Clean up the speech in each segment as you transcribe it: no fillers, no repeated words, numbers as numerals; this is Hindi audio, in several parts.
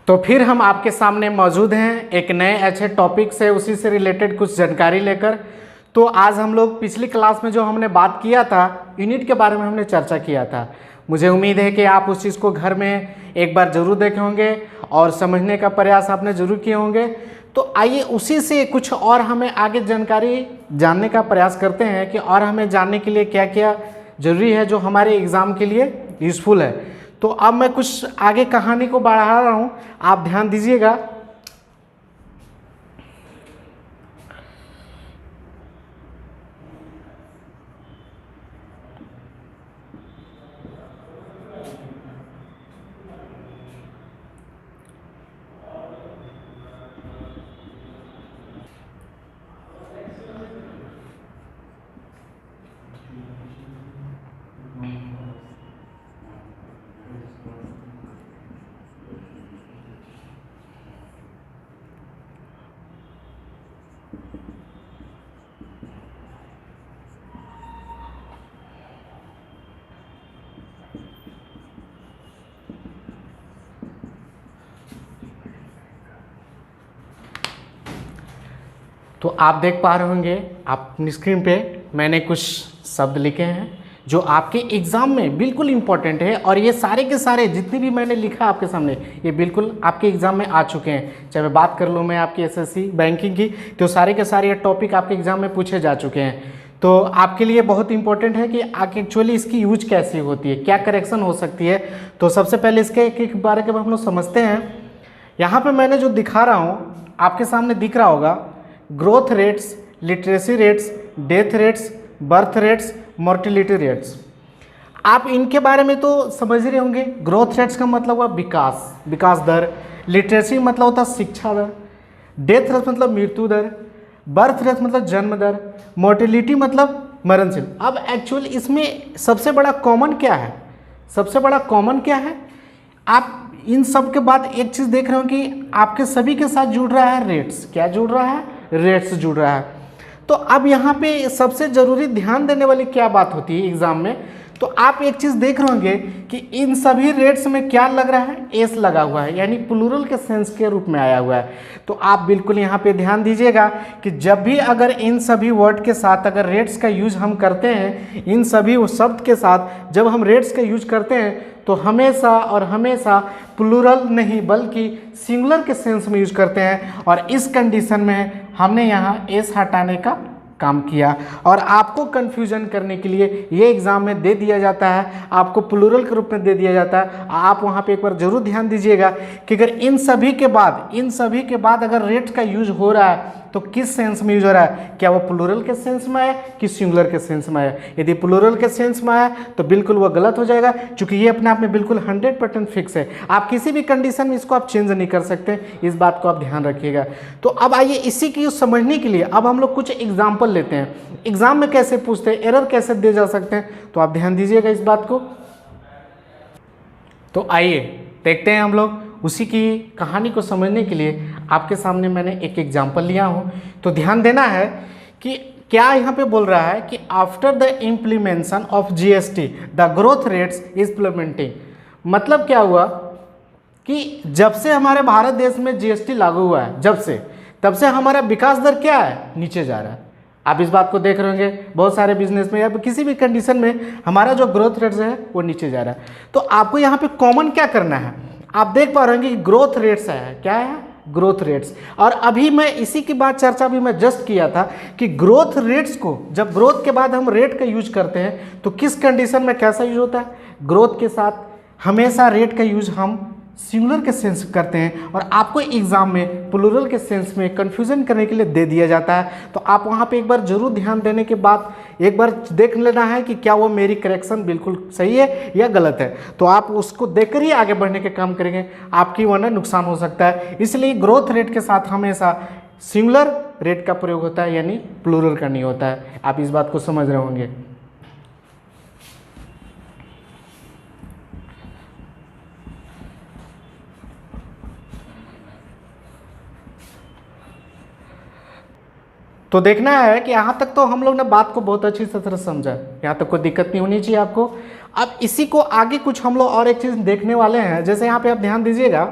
तो फिर हम आपके सामने मौजूद हैं एक नए अच्छे टॉपिक से, उसी से रिलेटेड कुछ जानकारी लेकर। तो आज हम लोग पिछली क्लास में जो हमने बात किया था, यूनिट के बारे में हमने चर्चा किया था। मुझे उम्मीद है कि आप उस चीज़ को घर में एक बार ज़रूर देखे होंगे और समझने का प्रयास आपने ज़रूर किए होंगे। तो आइए उसी से कुछ और हमें आगे जानकारी जानने का प्रयास करते हैं कि और हमें जानने के लिए क्या क्या ज़रूरी है जो हमारे एग्ज़ाम के लिए यूज़फुल है। तो अब मैं कुछ आगे कहानी को बढ़ा रहा हूँ, आप ध्यान दीजिएगा। तो आप देख पा रहे होंगे अपनी स्क्रीन पे मैंने कुछ शब्द लिखे हैं जो आपके एग्ज़ाम में बिल्कुल इम्पॉर्टेंट है। और ये सारे के सारे जितने भी मैंने लिखा आपके सामने, ये बिल्कुल आपके एग्ज़ाम में आ चुके हैं। चाहे मैं बात कर लूँ मैं आपकी एसएससी बैंकिंग की, तो सारे के सारे ये टॉपिक आपके एग्ज़ाम में पूछे जा चुके हैं। तो आपके लिए बहुत इंपॉर्टेंट है कि आगे एक्चुअली इसकी यूज कैसी होती है, क्या करेक्शन हो सकती है। तो सबसे पहले इसके एक बारे के हम लोग समझते हैं। यहाँ पर मैंने जो दिखा रहा हूँ आपके सामने दिख रहा होगा, growth rates, literacy rates, death rates, birth rates, mortality rates. आप इनके बारे में तो समझ रहे होंगे। ग्रोथ रेट्स का मतलब हुआ विकास दर, लिटरेसी मतलब होता शिक्षा दर, डेथ रेट मतलब मृत्यु दर, बर्थ रेट मतलब जन्म दर, मोर्टिलिटी मतलब मरणशील। अब एक्चुअली इसमें सबसे बड़ा कॉमन क्या है? सबसे बड़ा कॉमन क्या है? आप इन सब के बाद एक चीज़ देख रहे हो कि आपके सभी के साथ जुड़ रहा है रेट्स। क्या जुड़ रहा है? रेट्स जुड़ रहा है। तो अब यहाँ पे सबसे ज़रूरी ध्यान देने वाली क्या बात होती है एग्ज़ाम में? तो आप एक चीज़ देख रहे होंगे कि इन सभी रेट्स में क्या लग रहा है? एस लगा हुआ है, यानी प्लूरल के सेंस के रूप में आया हुआ है। तो आप बिल्कुल यहाँ पे ध्यान दीजिएगा कि जब भी अगर इन सभी वर्ड के साथ अगर रेट्स का यूज हम करते हैं, इन सभी शब्द के साथ जब हम रेट्स का यूज करते हैं तो हमेशा और हमेशा प्लूरल नहीं बल्कि सिंगुलर के सेंस में यूज करते हैं। और इस कंडीशन में हमने यहाँ एस हटाने का काम किया। और आपको कंफ्यूजन करने के लिए ये एग्ज़ाम में दे दिया जाता है, आपको प्लूरल के रूप में दे दिया जाता है। आप वहाँ पे एक बार जरूर ध्यान दीजिएगा कि अगर इन सभी के बाद अगर रेट का यूज हो रहा है तो किस सेंस में यूज हो रहा है? क्या वो प्लूरल के सेंस में है कि सिंगुलर के सेंस में है? यदि प्लूरल के सेंस में है तो बिल्कुल वो गलत हो जाएगा, क्योंकि ये अपने आप में बिल्कुल 100% फिक्स है। आप किसी भी कंडीशन में इसको आप चेंज नहीं कर सकते, इस बात को आप ध्यान रखिएगा। तो अब आइए इसी की समझने के लिए अब हम लोग कुछ एग्जाम्पल लेते हैं। एग्जाम में कैसे पूछते हैं, एरर कैसे दे जा सकते हैं, तो आप ध्यान दीजिएगा इस बात को। तो आइए देखते हैं हम लोग उसी की कहानी को समझने के लिए आपके सामने मैंने एक एग्जाम्पल लिया हूँ। तो ध्यान देना है कि क्या यहाँ पे बोल रहा है कि after the implementation of GST the growth rates is implementing. मतलब क्या हुआ कि जब से हमारे भारत देश में जीएसटी लागू हुआ है, तब से हमारा विकास दर क्या है? नीचे जा रहा है। आप इस बात को देख रहे होंगे बहुत सारे बिजनेस में या किसी भी कंडीशन में हमारा जो ग्रोथ रेट्स है वो नीचे जा रहा है। तो आपको यहाँ पे कॉमन क्या करना है? आप देख पा रहे होंगे कि ग्रोथ रेट्स है। क्या है? Growth rates. और अभी मैं इसी की बात चर्चा भी मैं जस्ट किया था कि ग्रोथ रेट्स को जब ग्रोथ के बाद हम रेट का यूज करते हैं तो किस कंडीशन में कैसा यूज होता है? ग्रोथ के साथ हमेशा रेट का यूज हम सिंगुलर के सेंस करते हैं, और आपको एग्जाम में प्लूरल के सेंस में कंफ्यूजन करने के लिए दे दिया जाता है। तो आप वहाँ पे एक बार जरूर ध्यान देने के बाद एक बार देख लेना है कि क्या वो मेरी करेक्शन बिल्कुल सही है या गलत है। तो आप उसको देखकर ही आगे बढ़ने के काम करेंगे, आपकी वरना नुकसान हो सकता है। इसलिए ग्रोथ रेट के साथ हमेशा सिंगुलर रेट का प्रयोग होता है, यानी प्लूरल का नहीं होता है। आप इस बात को समझ रहे होंगे। तो देखना है कि यहाँ तक तो हम लोग ने बात को बहुत अच्छी तरह समझा, यहाँ तक कोई दिक्कत नहीं होनी चाहिए आपको। अब इसी को आगे कुछ हम लोग और एक चीज़ देखने वाले हैं। जैसे यहाँ पे आप ध्यान दीजिएगा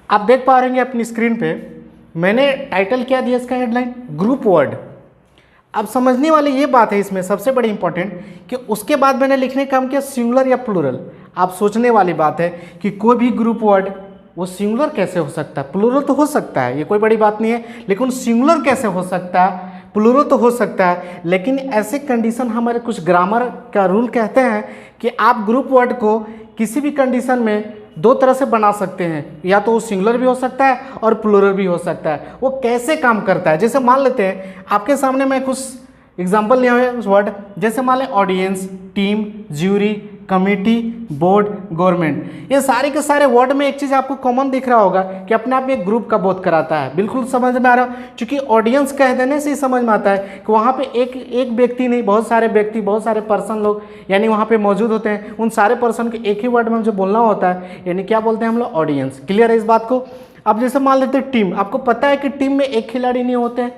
आप देख पा रहे हैं अपनी स्क्रीन पे मैंने टाइटल क्या दिया इसका, हेडलाइन ग्रुप वर्ड। अब समझने वाली ये बात है इसमें सबसे बड़ी इंपॉर्टेंट कि उसके बाद मैंने लिखने का काम किया सिंगुलर या प्लूरल। आप सोचने वाली बात है कि कोई भी ग्रुप वर्ड वो सिंगुलर कैसे हो सकता है, प्लूरल तो हो सकता है, ये कोई बड़ी बात नहीं है, लेकिन सिंगुलर कैसे हो सकता है, प्लूरल तो हो सकता है। लेकिन ऐसे कंडीशन हमारे कुछ ग्रामर का रूल कहते हैं कि आप ग्रुप वर्ड को किसी भी कंडीशन में दो तरह से बना सकते हैं, या तो वो सिंगुलर भी हो सकता है और प्लूरल भी हो सकता है। वो कैसे काम करता है, जैसे मान लेते हैं आपके सामने मैं कुछ एग्जाम्पल लिया हुआ है उस वर्ड, जैसे मान लें audience, team, jury, committee, board, government. ये सारे के सारे वर्ड में एक चीज़ आपको कॉमन दिख रहा होगा कि अपने आप में एक ग्रुप का बोध कराता है। बिल्कुल समझ में आ रहा है, क्योंकि ऑडियंस कह देने से ही समझ में आता है कि वहाँ पे एक व्यक्ति नहीं, बहुत सारे व्यक्ति, बहुत सारे पर्सन लोग यानी वहाँ पे मौजूद होते हैं। उन सारे पर्सन के एक ही वर्ड में जो बोलना होता है यानी क्या बोलते हैं हम लोग, ऑडियंस। क्लियर है इस बात को। अब जैसे मान लेते हैं टीम, आपको पता है कि टीम में एक खिलाड़ी नहीं होते हैं,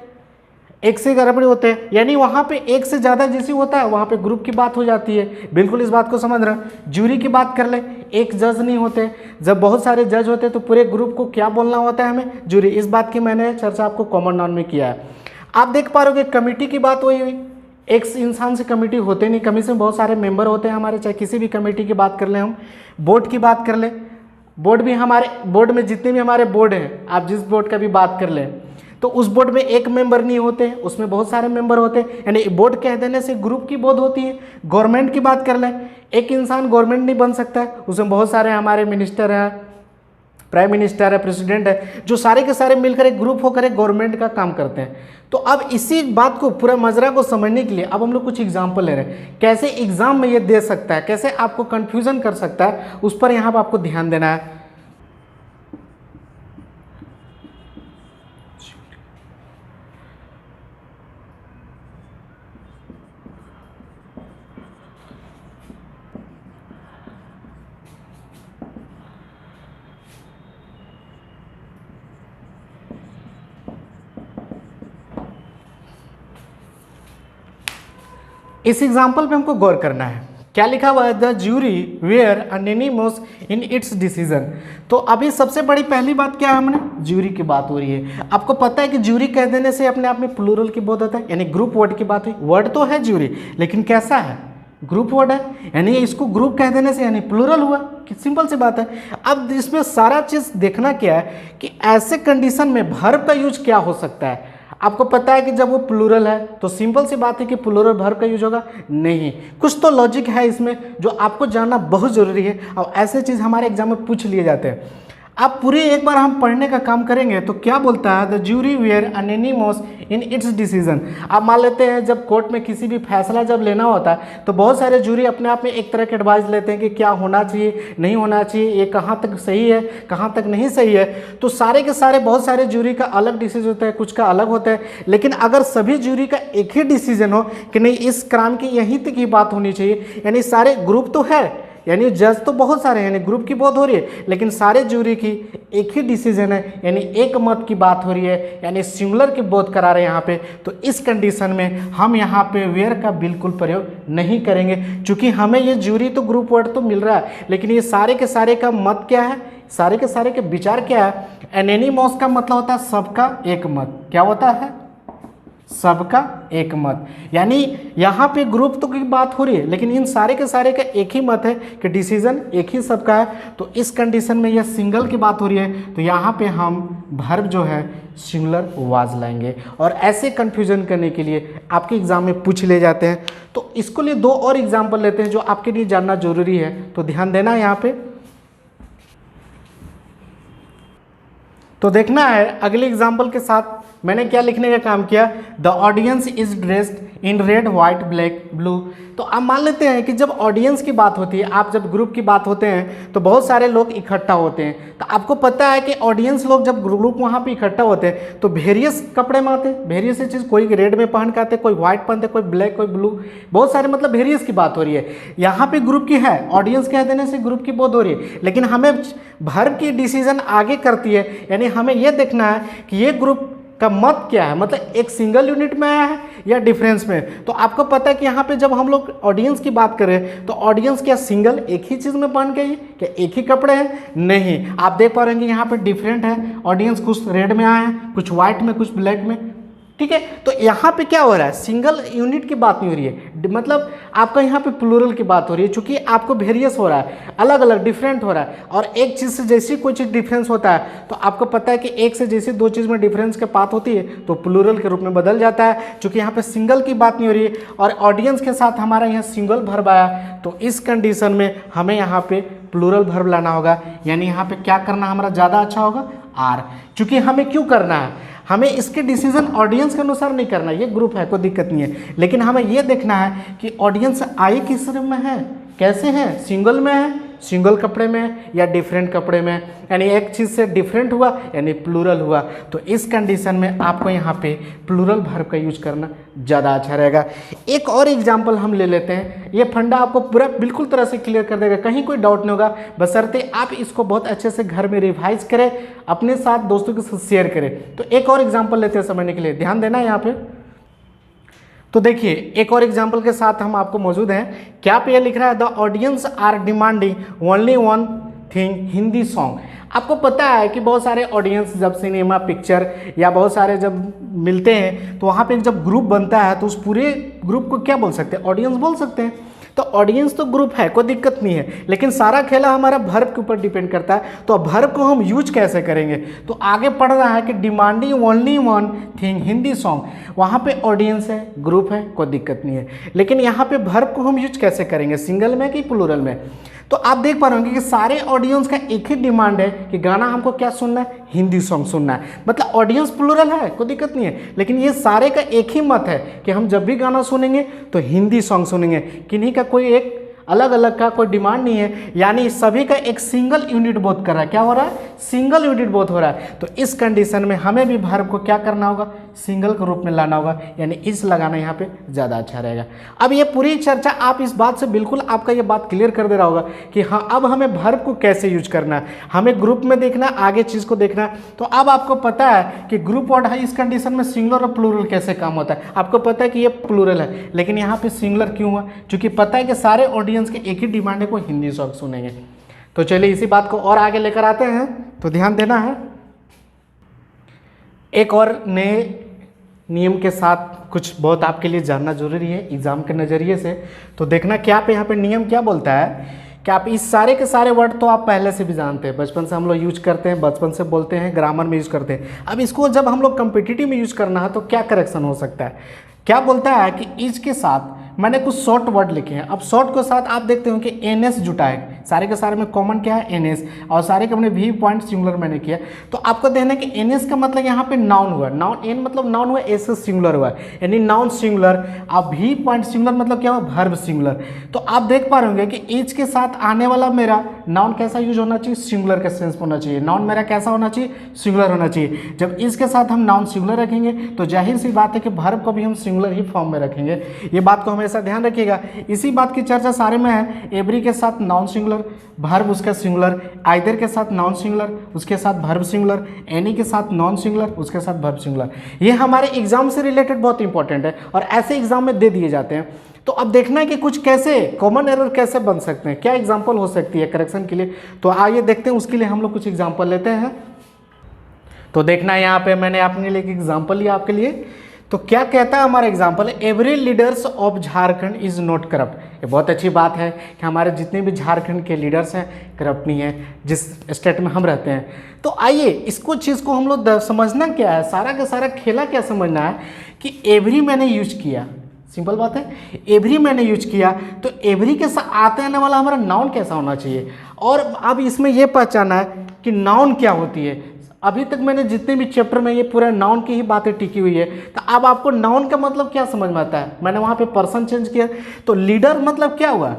एक से गड़बड़ी होते हैं, यानी वहाँ पे एक से ज़्यादा जैसे होता है वहाँ पे ग्रुप की बात हो जाती है। बिल्कुल इस बात को समझ रहे हैं। ज्यूरी की बात कर ले, एक जज नहीं होते, जब बहुत सारे जज होते हैं तो पूरे ग्रुप को क्या बोलना होता है हमें, ज्यूरी। इस बात की मैंने चर्चा आपको कॉमन नाउन में किया है। आप देख पा रहे हो कमेटी की बात वही हुई, एक इंसान से कमेटी होते नहीं, कमेटी में बहुत सारे मेंबर होते हैं हमारे, चाहे किसी भी कमेटी की बात कर लें हम। बोर्ड की बात कर लें, बोर्ड भी हमारे, बोर्ड में जितने भी हमारे बोर्ड हैं, आप जिस बोर्ड का भी बात कर लें तो उस बोर्ड में एक मेंबर नहीं होते, उसमें बहुत सारे मेंबर होते हैं, यानी बोर्ड कह देने से ग्रुप की बोध होती है। गवर्नमेंट की बात कर लें, एक इंसान गवर्नमेंट नहीं बन सकता है, उसमें बहुत सारे हमारे मिनिस्टर हैं, प्राइम मिनिस्टर है, प्रेसिडेंट है, जो सारे के सारे मिलकर एक ग्रुप होकर एक गवर्नमेंट का काम करते हैं। तो अब इसी बात को पूरा मजरा को समझने के लिए अब हम लोग कुछ एग्जाम्पल ले रहे हैं, कैसे एग्जाम में ये दे सकता है, कैसे आपको कन्फ्यूजन कर सकता है, उस पर यहाँ पर आपको ध्यान देना है। इस एग्जाम्पल पे हमको गौर करना है, क्या लिखा हुआ है, the jury were anonymous in its decision. तो अभी सबसे बड़ी पहली बात क्या है, हमने ज्यूरी की बात हो रही है। आपको पता है कि ज्यूरी कह देने से अपने आप में प्लूरल की बोध होता है, यानी ग्रुप वर्ड की बात हुई। वर्ड तो है ज्यूरी, लेकिन कैसा है, ग्रुप वर्ड है, यानी इसको ग्रुप कह देने से यानी प्लूरल हुआ, कि सिंपल सी बात है। अब इसमें सारा चीज़ देखना क्या है कि ऐसे कंडीशन में वर्ब का यूज क्या हो सकता है। आपको पता है कि जब वो प्लूरल है तो सिंपल सी बात है कि प्लूरल वर्ब का यूज होगा, नहीं, कुछ तो लॉजिक है इसमें जो आपको जानना बहुत ज़रूरी है, और ऐसे चीज़ हमारे एग्जाम में पूछ लिए जाते हैं। अब पूरी एक बार हम पढ़ने का काम करेंगे तो क्या बोलता है, the jury were anonymous in its decision. आप मान लेते हैं जब कोर्ट में किसी भी फैसला जब लेना होता है तो बहुत सारे ज्यूरी अपने आप में एक तरह के एडवाइस लेते हैं कि क्या होना चाहिए, नहीं होना चाहिए, ये कहाँ तक सही है, कहाँ तक नहीं सही है। तो सारे के सारे बहुत सारे ज्यूरी का अलग डिसीजन होता है, कुछ का अलग होता है, लेकिन अगर सभी ज्यूरी का एक ही डिसीजन हो कि नहीं इस क्राइम की यहीं तक ही बात होनी चाहिए, यानी सारे ग्रुप तो है, यानी जज तो बहुत सारे हैं, यानी ग्रुप की बात हो रही है, लेकिन सारे ज्यूरी की एक ही डिसीजन है, यानी एक मत की बात हो रही है, यानी सिंगुलर की बात करा रहे हैं यहाँ पे। तो इस कंडीशन में हम यहाँ पे वेयर का बिल्कुल प्रयोग नहीं करेंगे, क्योंकि हमें ये ज्यूरी तो ग्रुप वर्ड तो मिल रहा है, लेकिन ये सारे के सारे का मत क्या है, सारे के सारे के विचार क्या है। एनोनिमस का मतलब होता है सबका एक मत, क्या होता है, सबका एक मत, यानी यहाँ पे ग्रुप तो की बात हो रही है, लेकिन इन सारे के सारे का एक ही मत है कि डिसीजन एक ही सबका है। तो इस कंडीशन में यह सिंगल की बात हो रही है, तो यहाँ पे हम वर्ब जो है सिंगुलर वाज लाएंगे, और ऐसे कंफ्यूजन करने के लिए आपके एग्जाम में पूछ ले जाते हैं। तो इसको लिए दो और एग्जाम्पल लेते हैं जो आपके लिए जानना जरूरी है, तो ध्यान देना है यहाँ पे। तो देखना है अगले एग्जाम्पल के साथ मैंने क्या लिखने का काम किया, the audience is dressed in red white black blue. तो आप मान लेते हैं कि जब ऑडियंस की बात होती है, आप जब ग्रुप की बात होते हैं तो बहुत सारे लोग इकट्ठा होते हैं। तो आपको पता है कि ऑडियंस लोग जब ग्रुप वहाँ पे इकट्ठा होते हैं तो वेरियस कपड़े में आते हैं, वेरियस चीज़, कोई रेड में पहन के आते, कोई व्हाइट पहनते, कोई ब्लैक, कोई ब्लू, बहुत सारे मतलब वेरियस की बात हो रही है। यहाँ पे ग्रुप की है, ऑडियंस कह देने से ग्रुप की बात हो रही है, लेकिन हमें वर्ब की डिसीजन आगे करती है, यानी हमें यह देखना है कि ये ग्रुप का मत क्या है, मतलब एक सिंगल यूनिट में आया है या डिफरेंस में। तो आपको पता है कि यहाँ पे जब हम लोग ऑडियंस की बात करें तो ऑडियंस क्या सिंगल एक ही चीज़ में पहन के है, क्या एक ही कपड़े हैं? नहीं, आप देख पा रहे हैं कि यहाँ पे डिफरेंट है। ऑडियंस कुछ रेड में आए हैं, कुछ व्हाइट में, कुछ ब्लैक में, ठीक है। तो यहाँ पे क्या हो रहा है, सिंगल यूनिट की बात नहीं हो रही है, मतलब आपका यहाँ पे प्लूरल की बात हो रही है, क्योंकि आपको वेरियस हो रहा है, अलग अलग डिफरेंट हो रहा है। और एक चीज़ से जैसी कोई चीज़ डिफरेंस होता है तो आपको पता है कि एक से जैसी दो चीज़ में डिफरेंस की बात होती है तो प्लूरल के रूप में बदल जाता है। चूँकि यहाँ पे सिंगल की बात नहीं हो रही है और ऑडियंस के साथ हमारा यहाँ सिंगल वर्ब आया, तो इस कंडीशन में हमें यहाँ पे प्लूरल वर्ब लाना होगा। यानी यहाँ पे क्या करना हमारा ज़्यादा अच्छा होगा, आर। चूँकि हमें क्यों करना है, हमें इसके डिसीजन ऑडियंस के अनुसार नहीं करना, ये ग्रुप है कोई दिक्कत नहीं है, लेकिन हमें ये देखना है कि ऑडियंस आए किस रूप में है, कैसे हैं, सिंगल में है, सिंगल कपड़े में या डिफरेंट कपड़े में, यानी एक चीज़ से डिफरेंट हुआ यानी प्लूरल हुआ। तो इस कंडीशन में आपको यहाँ पे प्लूरल वर्ब का यूज करना ज़्यादा अच्छा रहेगा। एक और एग्जांपल हम ले लेते हैं, ये फंडा आपको पूरा बिल्कुल तरह से क्लियर कर देगा, कहीं कोई डाउट नहीं होगा, बशर्ते आप इसको बहुत अच्छे से घर में रिवाइज करें, अपने साथ दोस्तों के साथ शेयर करें। तो एक और एग्जाम्पल लेते हैं समझने के लिए, ध्यान देना यहाँ पे। तो देखिए एक और एग्जाम्पल के साथ हम आपको मौजूद हैं। क्या पे ये लिख रहा है, the audience are demanding only one thing, Hindi song. आपको पता है कि बहुत सारे ऑडियंस जब सिनेमा पिक्चर या बहुत सारे जब मिलते हैं तो वहाँ पे जब ग्रुप बनता है तो उस पूरे ग्रुप को क्या बोल सकते हैं, ऑडियंस बोल सकते हैं। तो ऑडियंस तो ग्रुप है, कोई दिक्कत नहीं है, लेकिन सारा खेला हमारा वर्ब के ऊपर डिपेंड करता है। तो अब वर्ब को हम यूज कैसे करेंगे, तो आगे पढ़ रहा है कि demanding only one thing Hindi song, वहाँ पे ऑडियंस है, ग्रुप है, कोई दिक्कत नहीं है, लेकिन यहाँ पे वर्ब को हम यूज कैसे करेंगे, सिंगल में कि प्लूरल में। तो आप देख पा रहे होंगे कि सारे ऑडियंस का एक ही डिमांड है कि गाना हमको क्या सुनना है, हिंदी सॉन्ग सुनना है। मतलब ऑडियंस प्लूरल है, कोई दिक्कत नहीं है, लेकिन ये सारे का एक ही मत है कि हम जब भी गाना सुनेंगे तो हिंदी सॉन्ग सुनेंगे, किन्हीं का कोई एक अलग अलग का कोई डिमांड नहीं है। यानी सभी का एक सिंगल यूनिट बोध कर रहा है, क्या हो रहा है, सिंगल यूनिट बोध हो रहा है। तो इस कंडीशन में हमें भी वर्ब को क्या करना होगा, सिंगल के रूप में लाना होगा, यानी इस लगाना यहाँ पे ज़्यादा अच्छा रहेगा। अब ये पूरी चर्चा आप इस बात से बिल्कुल आपका ये बात क्लियर कर दे रहा होगा कि हाँ अब हमें वर्ब को कैसे यूज करना है, हमें ग्रुप में देखना है, आगे चीज़ को देखना है। तो अब आपको पता है कि ग्रुप वर्ड है, इस कंडीशन में सिंगुलर और प्लूरल कैसे काम होता है। आपको पता है कि ये प्लूरल है, लेकिन यहाँ पे सिंगुलर क्यों हुआ, क्योंकि पता है कि सारे ऑडियंस के एक ही डिमांड है, को हिंदी सॉन्ग सुनेंगे। तो चलिए इसी बात को और आगे लेकर आते हैं, तो ध्यान देना है। एक और नए नियम के साथ कुछ बहुत आपके लिए जानना जरूरी है एग्जाम के नज़रिए से। तो देखना क्या पे यहाँ पे नियम क्या बोलता है कि आप इस सारे के सारे वर्ड तो आप पहले से भी जानते हैं, बचपन से हम लोग यूज करते हैं, बचपन से बोलते हैं, ग्रामर में यूज करते हैं। अब इसको जब हम लोग कॉम्पिटिटिव में यूज करना है तो क्या करेक्शन हो सकता है, क्या बोलता है कि इज के साथ मैंने कुछ शॉर्ट वर्ड लिखे हैं। अब शॉर्ट के साथ आप देखते हो कि एन एस जुटा है, सारे के सारे में कॉमन क्या है, एन एस, और सारे के अपने वी पॉइंट सिंगुलर मैंने किया। तो आपको देखना है कि एन एस का मतलब यहाँ पे नाउन हुआ, नाउन एन मतलब नाउन हुआ, एस सिंगुलर हुआ, यानी नाउन सिंगुलर। अब वी पॉइंट सिंगुलर मतलब क्या हुआ, वर्ब सिंगुलर। तो आप देख पा रहे होंगे कि इज के साथ आने वाला मेरा नाउन कैसा यूज होना चाहिए, सिंगुलर का सेंस होना चाहिए। नाउन मेरा कैसा होना चाहिए, सिंगुलर होना चाहिए। जब इज के साथ हम नाउन सिंगुलर रखेंगे तो जाहिर सी बात है कि वर्ब को भी हम सिंगुलर ही फॉर्म में रखेंगे। ये बात को हमेशा ध्यान रखिएगा। इसी बात की चर्चा सारे में है। एवरी के साथ नाउन सिंगुलर, वर्ब उसका सिंगुलर, आइदर के साथ नाउन सिंगुलर, उसके साथ वर्ब सिंगुलर, एनी के साथ नॉन सिंगुलर, उसके साथ वर्ब सिंगुलर। ये हमारे एग्जाम से रिलेटेड बहुत इंपॉर्टेंट है और ऐसे एग्जाम में दे दिए जाते हैं। तो अब देखना है कि कुछ कैसे कॉमन एरर कैसे बन सकते हैं, क्या एग्जाम्पल हो सकती है करेक्शन के लिए। तो आइए देखते हैं, उसके लिए हम लोग कुछ एग्जाम्पल लेते हैं। तो देखना है यहाँ पे मैंने अपने लिए एक एग्जाम्पल लिया आपके लिए। तो क्या कहता है हमारा example, every leaders of Jharkhand is not corrupt. ये बहुत अच्छी बात है कि हमारे जितने भी झारखंड के लीडर्स हैं करप्ट नहीं है, जिस स्टेट में हम रहते हैं। तो आइए इसको चीज़ को हम लोग समझना क्या है, सारा का सारा खेला क्या समझना है कि एवरी मैंने यूज किया, सिंपल बात है, एवरी मैंने यूज किया। तो एवरी के साथ आते आने वाला हमारा नाउन कैसा होना चाहिए, और अब इसमें यह पहचाना है कि नाउन क्या होती है। अभी तक मैंने जितने भी चैप्टर में ये पूरा नाउन की ही बातें टिकी हुई है। तो अब आपको नाउन का मतलब क्या समझ में आता है, मैंने वहाँ पे पर्सन चेंज किया। तो लीडर मतलब क्या हुआ,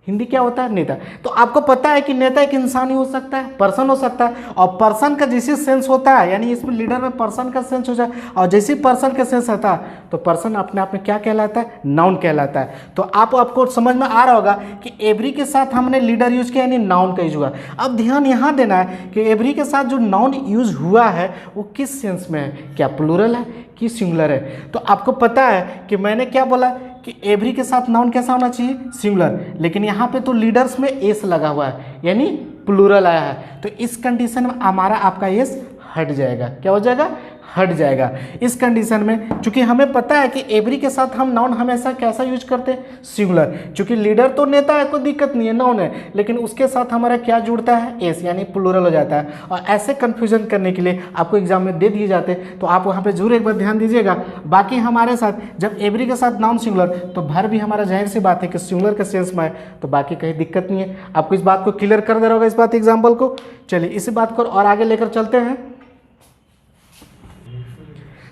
हिंदी क्या होता है? नेता। तो आपको पता है कि नेता एक इंसान ही हो सकता है, पर्सन हो सकता है, और पर्सन का जैसे सेंस होता है, यानी इसमें लीडर में पर्सन का सेंस हो जाए, और जैसे पर्सन का सेंस आता है तो पर्सन अपने आप में क्या कहलाता है? नाउन कहलाता है। तो आपको समझ में आ रहा होगा कि एवरी के साथ हमने लीडर यूज किया, यानी नाउन का यूज हुआ। अब ध्यान यहाँ देना है कि एवरी के साथ जो नाउन यूज हुआ है वो किस सेंस में है, क्या प्लूरल है कि सिंगुलर है। तो आपको पता है कि मैंने क्या बोला कि एवरी के साथ नाउन कैसा होना चाहिए? सिंगुलर, लेकिन यहाँ पे तो लीडर्स में एस लगा हुआ है, यानी प्लूरल आया है। तो इस कंडीशन में हमारा आपका एस हट जाएगा। क्या हो जाएगा? हट जाएगा। इस कंडीशन में चूंकि हमें पता है कि एवरी के साथ हम नाउन हमेशा कैसा यूज करते हैं? सिंगुलर। चूंकि लीडर तो नेता है, कोई दिक्कत नहीं है, नाउन है, लेकिन उसके साथ हमारा क्या जुड़ता है? एस, यानी प्लूरल हो जाता है। और ऐसे कंफ्यूजन करने के लिए आपको एग्जाम में दे दिए जाते, तो आप वहाँ पे जरूर एक बार ध्यान दीजिएगा। बाकी हमारे साथ जब एवरी के साथ नाउन सिंगुलर, तो भर भी हमारा जाहिर सी बात है कि सिंगुलर के सेंस में है, तो बाकी कहीं दिक्कत नहीं है। आपको इस बात को क्लियर कर दे रहा होगा, इस बात एग्जाम्पल को। चलिए इसी बात को और आगे लेकर चलते हैं।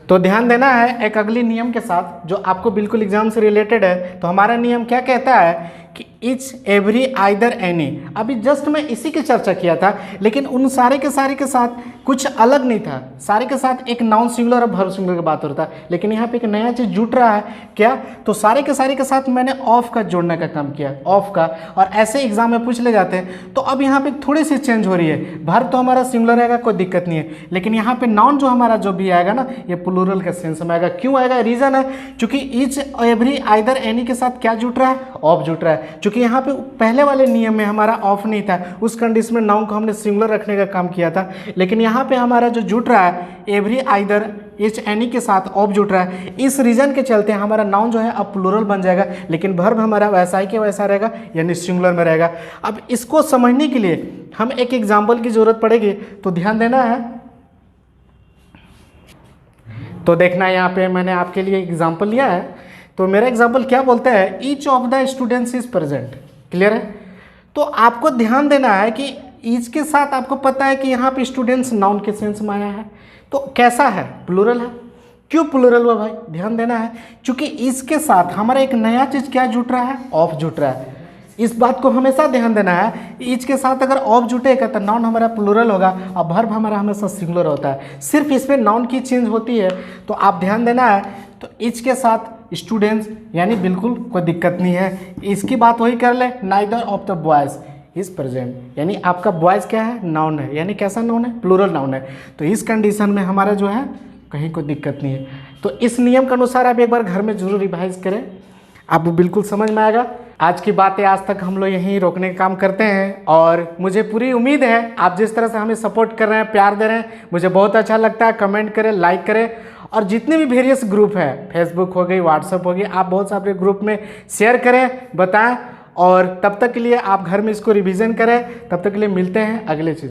तो ध्यान देना है एक अगली नियम के साथ जो आपको बिल्कुल एग्जाम से रिलेटेड है। तो हमारा नियम क्या कहता है कि इच एवरी आइदर एनी। अभी जस्ट मैं इसी की चर्चा किया था, लेकिन उन सारे के साथ कुछ अलग नहीं था। सारे के साथ एक नाउन सिंगुलर और वर्ब सिंगुलर की बात होता है, लेकिन यहाँ पे एक नया चीज़ जुट रहा है। क्या? तो सारे के साथ मैंने ऑफ का जोड़ने का काम किया, ऑफ का, और ऐसे एग्जाम में पूछ ले जाते हैं। तो अब यहाँ पे थोड़ी सी चेंज हो रही है। वर्ब तो हमारा सिंगुलर रहेगा, कोई दिक्कत नहीं है, लेकिन यहाँ पे नाउन जो हमारा जो भी आएगा ना, ये प्लूरल के सेंस में आएगा। क्यों आएगा? रीजन है चूंकि इच एवरी आइदर एनी के साथ क्या जुट रहा है? ऑफ जुट रहा है। चूंकि यहाँ पे पहले वाले नियम में हमारा ऑफ नहीं था, उस कंडीशन में नाउन को हमने सिंगुलर रखने का काम किया था, लेकिन यहाँ पे हमारा जो जुट रहा है एवरी आइदर इच एनी के साथ ऑफ जुट रहा है। इस रीजन के चलते हमारा नाउन जो है अब प्लूरल बन जाएगा, लेकिन वर्ब हमारा वैसा ही के वैसा रहेगा, यानी सिंगुलर में रहेगा। अब इसको समझने के लिए हम एक एग्जाम्पल की जरूरत पड़ेगी, तो ध्यान देना है। तो देखना यहाँ पे मैंने आपके लिए एग्जाम्पल लिया है। तो मेरा एग्जाम्पल क्या बोलता है? Each of the students is present. Clear है? तो आपको ध्यान देना है कि ईच के साथ आपको पता है कि यहाँ पे स्टूडेंट्स नाउन के सेंस में आया है, तो कैसा है? प्लूरल है। क्यों प्लूरल हुआ भाई? ध्यान देना है, क्योंकि इसके साथ हमारा एक नया चीज़ क्या जुट रहा है? ऑफ जुट रहा है। इस बात को हमेशा ध्यान देना है। ईच के साथ अगर ऑफ जुटेगा तो नाउन हमारा प्लूरल होगा और वर्ब हमारा हमेशा सिंगुलर होता है। सिर्फ इसमें नाउन की चेंज होती है, तो आप ध्यान देना है। तो ईच के साथ स्टूडेंट्स, यानी बिल्कुल कोई दिक्कत नहीं है। इसकी बात वही कर ले, neither of the boys is present, यानी आपका बॉयज़ क्या है? नाउन है, यानी कैसा नाउन है? प्लूरल नाउन है। तो इस कंडीशन में हमारा जो है कहीं कोई दिक्कत नहीं है। तो इस नियम के अनुसार आप एक बार घर में जरूर रिवाइज करें, आपको बिल्कुल समझ में आएगा। आज की बातें आज तक हम लोग यहीं रोकने का काम करते हैं, और मुझे पूरी उम्मीद है आप जिस तरह से हमें सपोर्ट कर रहे हैं, प्यार दे रहे हैं, मुझे बहुत अच्छा लगता है। कमेंट करें, लाइक करें, और जितने भी वेरियस ग्रुप है, फेसबुक हो गई, व्हाट्सएप हो गई, आप बहुत सारे ग्रुप में शेयर करें, बताएं। और तब तक के लिए आप घर में इसको रिवीजन करें। तब तक के लिए मिलते हैं अगले चीज़।